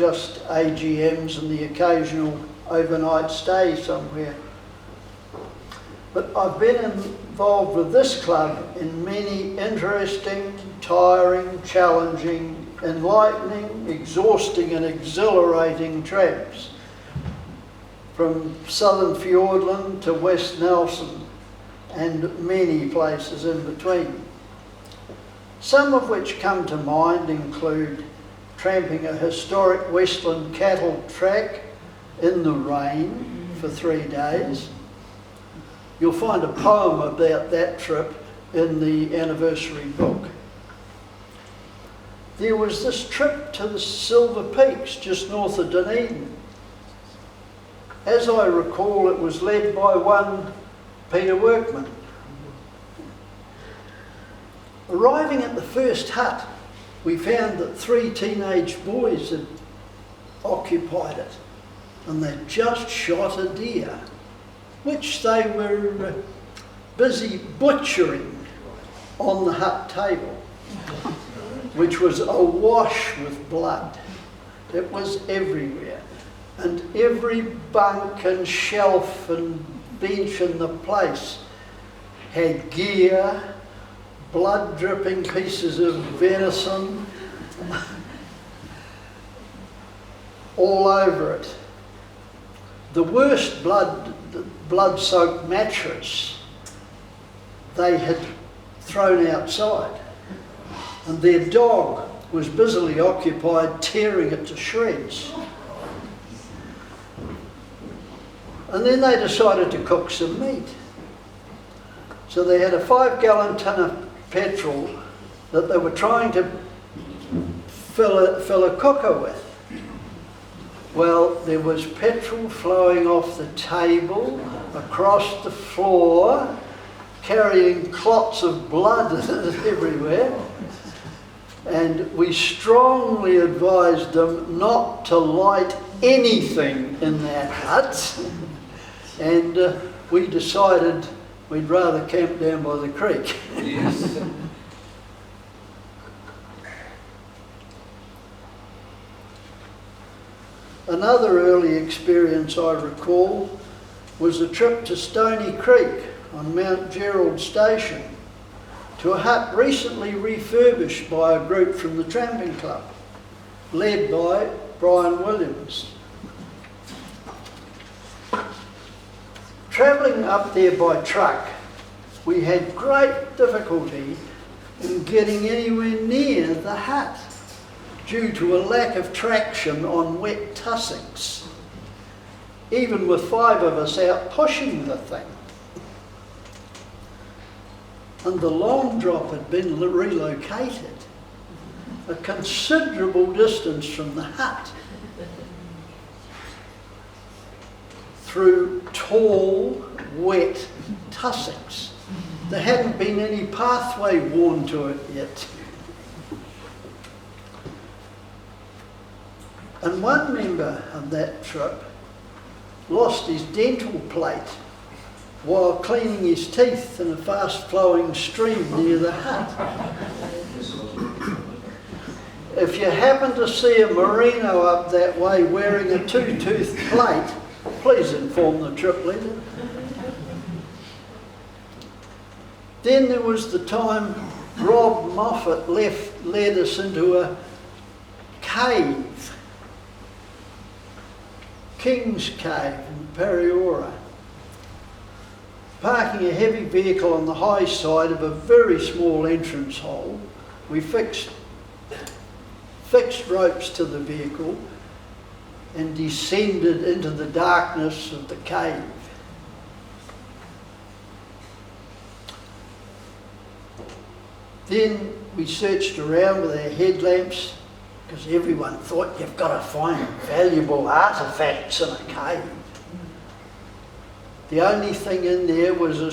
just AGMs and the occasional overnight stay somewhere. But I've been involved with this club in many interesting, tiring, challenging, enlightening, exhausting and exhilarating tramps, from southern Fiordland to West Nelson and many places in between. Some of which come to mind include tramping a historic Westland cattle track in the rain for 3 days. You'll find a poem about that trip in the anniversary book. There was this trip to the Silver Peaks just north of Dunedin. As I recall, it was led by one Peter Workman. Arriving at the first hut, we found that 3 teenage boys had occupied it, and they'd just shot a deer, which they were busy butchering on the hut table, which was awash with blood. It was everywhere, and every bunk and shelf and bench in the place had gear, blood-dripping pieces of venison all over it. The worst blood-soaked mattress they had thrown outside, and their dog was busily occupied tearing it to shreds. And then they decided to cook some meat. So they had a 5-gallon tin of petrol that they were trying to fill a cooker with. Well, there was petrol flowing off the table, across the floor, carrying clots of blood everywhere. And we strongly advised them not to light anything in that hut. And we decided we'd rather camp down by the creek. Yes. Another early experience I recall was a trip to Stony Creek on Mount Gerald Station to a hut recently refurbished by a group from the Tramping Club, led by Brian Williams. Travelling up there by truck, we had great difficulty in getting anywhere near the hut due to a lack of traction on wet tussocks, even with 5 of us out pushing the thing. And the long drop had been relocated a considerable distance from the hut, through tall, wet tussocks. There hadn't been any pathway worn to it yet. And one member of that trip lost his dental plate while cleaning his teeth in a fast-flowing stream near the hut. If you happen to see a merino up that way wearing a 2-tooth plate, please inform the trip leader. Then there was the time Rob Moffat led us into a cave, King's Cave in Periora. Parking a heavy vehicle on the high side of a very small entrance hole, we fixed ropes to the vehicle and descended into the darkness of the cave. Then we searched around with our headlamps, because everyone thought you've got to find valuable artefacts in a cave. The only thing in there was a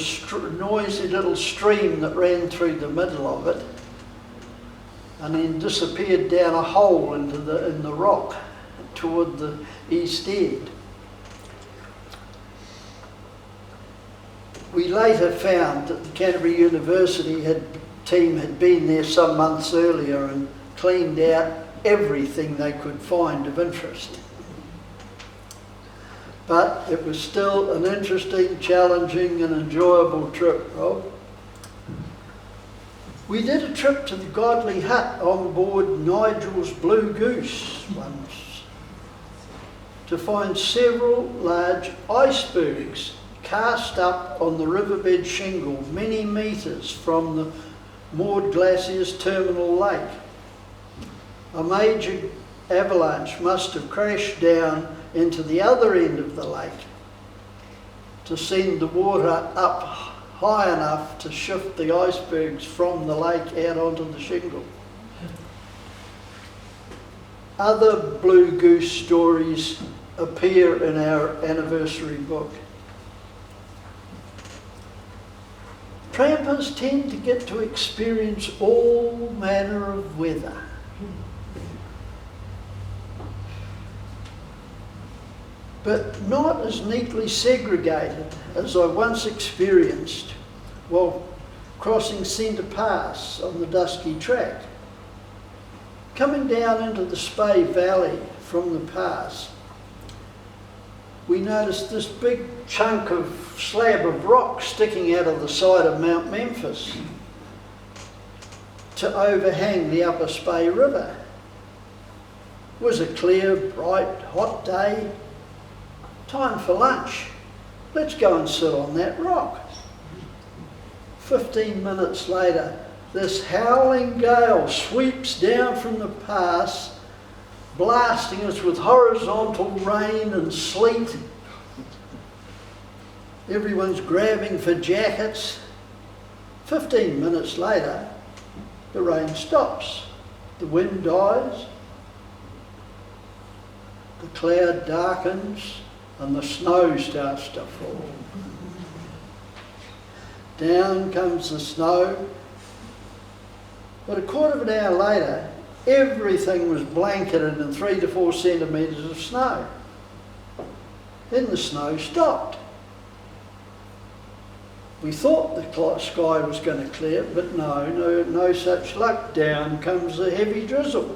noisy little stream that ran through the middle of it and then disappeared down a hole in the rock toward the east end. We later found that the Canterbury University team had been there some months earlier and cleaned out everything they could find of interest. But it was still an interesting, challenging and enjoyable trip, Rob. We did a trip to the Godley Hut on board Nigel's Blue Goose once to find several large icebergs cast up on the riverbed shingle many metres from the Maud Glacier's terminal lake. A major avalanche must have crashed down into the other end of the lake to send the water up high enough to shift the icebergs from the lake out onto the shingle. Other Blue Goose stories appear in our anniversary book. Trampers tend to get to experience all manner of weather. But not as neatly segregated as I once experienced while crossing Centre Pass on the dusky track. Coming down into the Spey Valley from the pass, we noticed this big chunk of slab of rock sticking out of the side of Mount Memphis to overhang the upper Spey River. It was a clear, bright, hot day. Time for lunch. Let's go and sit on that rock. 15 minutes later, this howling gale sweeps down from the pass, blasting us with horizontal rain and sleet. Everyone's grabbing for jackets. 15 minutes later, the rain stops. The wind dies. The cloud darkens. And the snow starts to fall. Down comes the snow. But a quarter of an hour later, everything was blanketed in 3 to 4 centimetres of snow. Then the snow stopped. We thought the sky was going to clear, but no such luck. Down comes the heavy drizzle.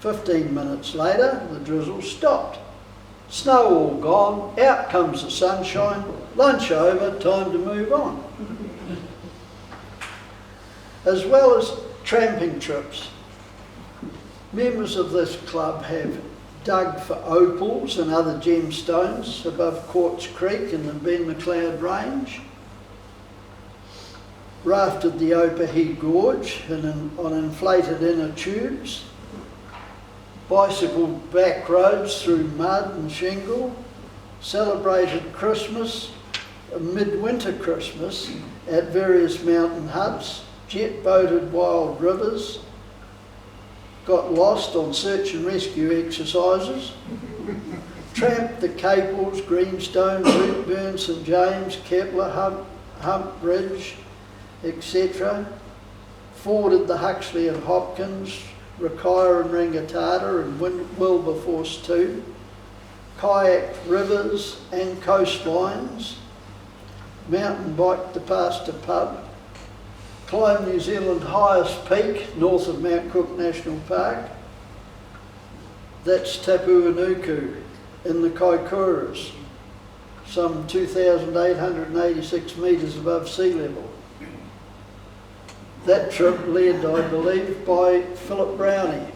15 minutes later, the drizzle stopped. Snow all gone, out comes the sunshine, lunch over, time to move on. As well as tramping trips, members of this club have dug for opals and other gemstones above Quartz Creek in the Ben McLeod Range, rafted the Opahead Gorge on inflated inner tubes, bicycled back roads through mud and shingle, celebrated Christmas, midwinter Christmas at various mountain huts, jet boated wild rivers, got lost on search and rescue exercises, tramped the Capels, Greenstone, Rootburn, St James, Kepler, Hump Bridge, etc., forded the Huxley and Hopkins, Rakaia and Rangatata and Wilberforce too, kayaked rivers and coastlines, mountain biked the Pastor Pub, climbed New Zealand's highest peak north of Mount Cook National Park. That's Tapuanuku in the Kaikoura's, some 2,886 metres above sea level. That trip led, I believe, by Philip Brownie.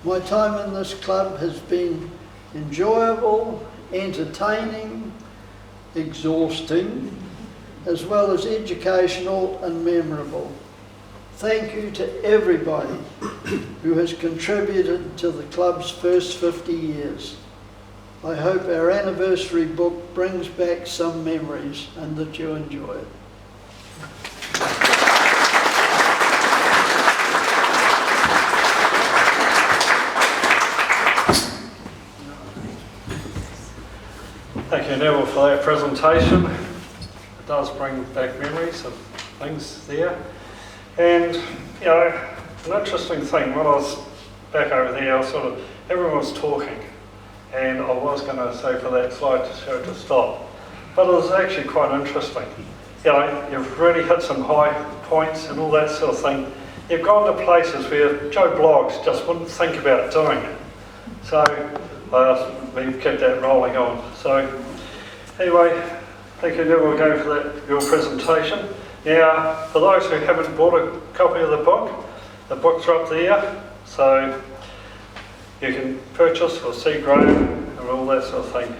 My time in this club has been enjoyable, entertaining, exhausting, as well as educational and memorable. Thank you to everybody who has contributed to the club's first 50 years. I hope our anniversary book brings back some memories and that you enjoy it. Thank you, Neville, for that presentation. It does bring back memories of things there. And, you know, an interesting thing, when I was back over there, everyone was talking. And I was going to say for that slide to show to stop. But it was actually quite interesting. You know, you've really hit some high points and all that sort of thing. you've gone to places where Joe Bloggs just wouldn't think about doing it. So we've kept that rolling on. So anyway, thank you, Neville, again for that, your presentation. Now, for those who haven't bought a copy of the books are up there, so you can purchase or see Graham and all that sort of thing.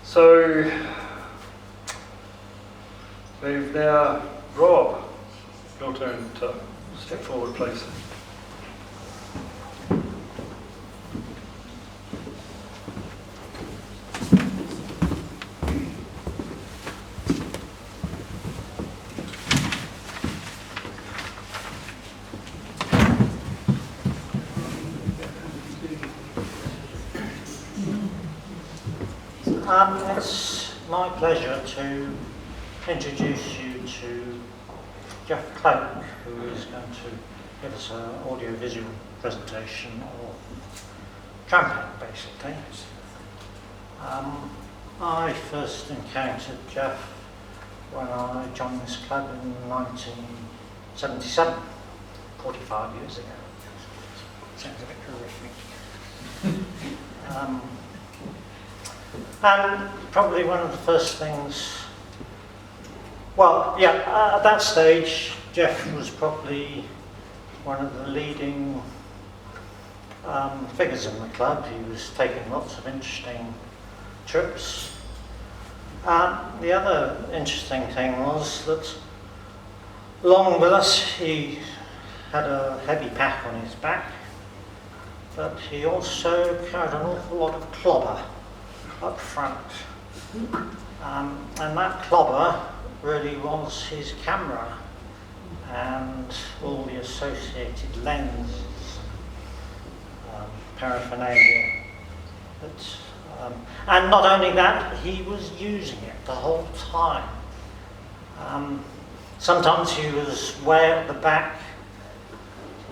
So we've now, Rob, your turn to step forward, please. It's my pleasure to introduce you to Geoff Cloake, who is going to give us an audio-visual presentation of tramping, basically. I first encountered Geoff when I joined this club in 1977, 45 years ago. Sounds a bit horrific. And probably one of the first things, at that stage, Geoff was probably one of the leading figures in the club. He was taking lots of interesting trips. The other interesting thing was that along with us, he had a heavy pack on his back, but he also carried an awful lot of clobber up front, and that clobber really was his camera and all the associated lenses, paraphernalia. And not only that, he was using it the whole time. Sometimes he was way at the back,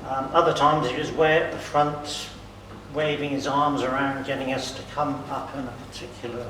other times he was way at the front, waving his arms around, getting us to come up in a particular